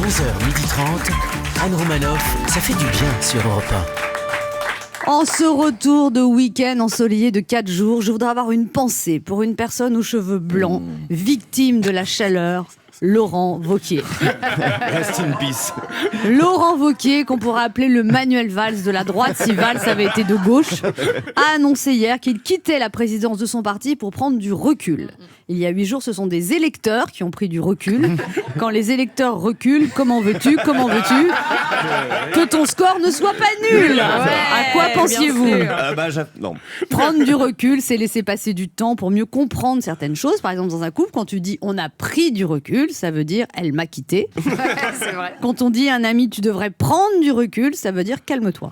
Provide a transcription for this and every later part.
11h30, Anne Romanoff, ça fait du bien sur Europe 1. En ce retour de week-end ensoleillé de 4 jours, je voudrais avoir une pensée pour une personne aux cheveux blancs, victime de la chaleur, Laurent Wauquiez. Rest in peace. Laurent Wauquiez, qu'on pourrait appeler le Manuel Valls de la droite si Valls avait été de gauche, a annoncé hier qu'il quittait la présidence de son parti pour prendre du recul. Il y a 8 jours, ce sont des électeurs qui ont pris du recul. Quand les électeurs reculent, comment veux-tu que ton score ne soit pas nul? À quoi pensiez-vous? Non. Prendre du recul, c'est laisser passer du temps pour mieux comprendre certaines choses. Par exemple, dans un couple, quand tu dis « on a pris du recul », ça veut dire « elle m'a quitté ». C'est vrai. Quand on dit à un ami « tu devrais prendre du recul », ça veut dire « calme-toi ».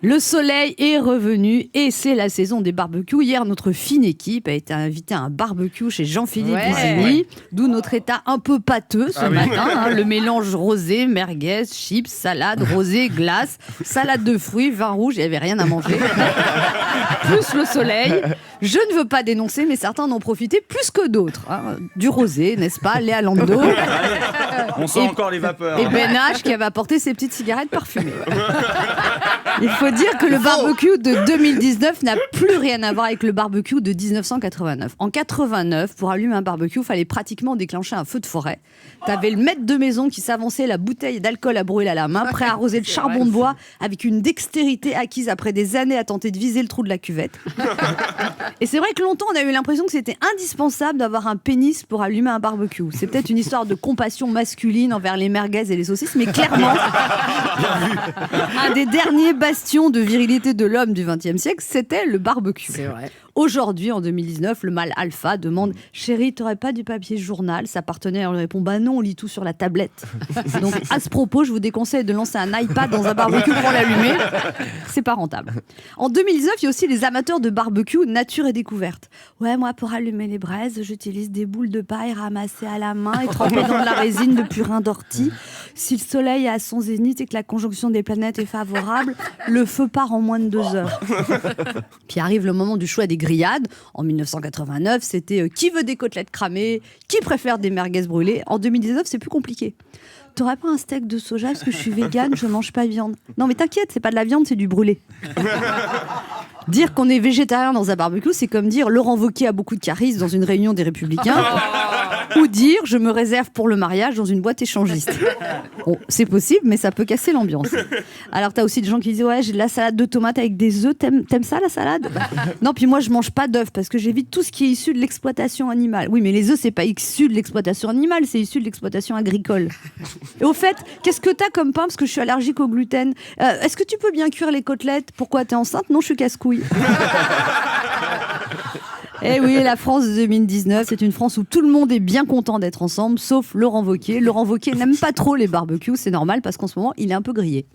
Le soleil est revenu et c'est la saison des barbecues. Hier, notre fine équipe a été invitée à un barbecue chez Jean-Philippe Isigny, d'où notre état un peu pâteux ce matin. Le mélange rosé, merguez, chips, salade, rosé, glace, salade de fruits, vin rouge, il n'y avait rien à manger. Plus le soleil. Je ne veux pas dénoncer, mais certains en ont profité plus que d'autres. Du rosé, n'est-ce pas, Léa Lando? On sent encore les vapeurs. Et Ben H qui avait apporté ses petites cigarettes parfumées. Il faut dire que le barbecue de 2019 n'a plus rien à voir avec le barbecue de 1989. En 89, pour allumer un barbecue, il fallait pratiquement déclencher un feu de forêt. T'avais le maître de maison qui s'avançait la bouteille d'alcool à brûler à la main, prêt à arroser le charbon de bois avec une dextérité acquise après des années à tenter de viser le trou de la cuvette. Et c'est vrai que longtemps, on a eu l'impression que c'était indispensable d'avoir un pénis pour allumer un barbecue. C'est peut-être une histoire de compassion masculine envers les merguez et les saucisses, mais clairement, un des derniers bastions de virilité de l'homme du XXe siècle, c'était le barbecue. C'est vrai. Aujourd'hui, en 2019, le mâle alpha demande « Chérie, t'aurais pas du papier journal ?» Sa partenaire lui répond « Bah non, on lit tout sur la tablette. » Donc, à ce propos, je vous déconseille de lancer un iPad dans un barbecue pour l'allumer. C'est pas rentable. En 2019, il y a aussi les amateurs de barbecue nature et découverte. Ouais, moi, pour allumer les braises, j'utilise des boules de paille ramassées à la main et trempées dans de la résine de purin d'ortie. Si le soleil est à son zénith et que la conjonction des planètes est favorable, le feu part en moins de 2 heures. Puis arrive le moment du choix des grillades. En 1989, c'était qui veut des côtelettes cramées, qui préfère des merguez brûlées. En 2019, c'est plus compliqué. T'aurais pas un steak de soja parce que je suis végane, je mange pas de viande. Non mais t'inquiète, c'est pas de la viande, c'est du brûlé. Dire qu'on est végétarien dans un barbecue, c'est comme dire Laurent Wauquiez a beaucoup de charisme dans une réunion des Républicains. Ou dire je me réserve pour le mariage dans une boîte échangiste. Bon, c'est possible, mais ça peut casser l'ambiance. Alors t'as aussi des gens qui disent ouais, j'ai de la salade de tomates avec des œufs, t'aimes ça la salade? Non, puis moi je mange pas d'œufs parce que j'évite tout ce qui est issu de l'exploitation animale. Oui, mais les œufs c'est pas issu de l'exploitation animale, c'est issu de l'exploitation agricole. Et au fait, qu'est-ce que t'as comme pain parce que je suis allergique au gluten? Est-ce que tu peux bien cuire les côtelettes? Pourquoi t'es enceinte? Non, je suis casse-couille. Eh oui, la France de 2019, c'est une France où tout le monde est bien content d'être ensemble, sauf Laurent Wauquiez. Laurent Wauquiez n'aime pas trop les barbecues, c'est normal parce qu'en ce moment, il est un peu grillé.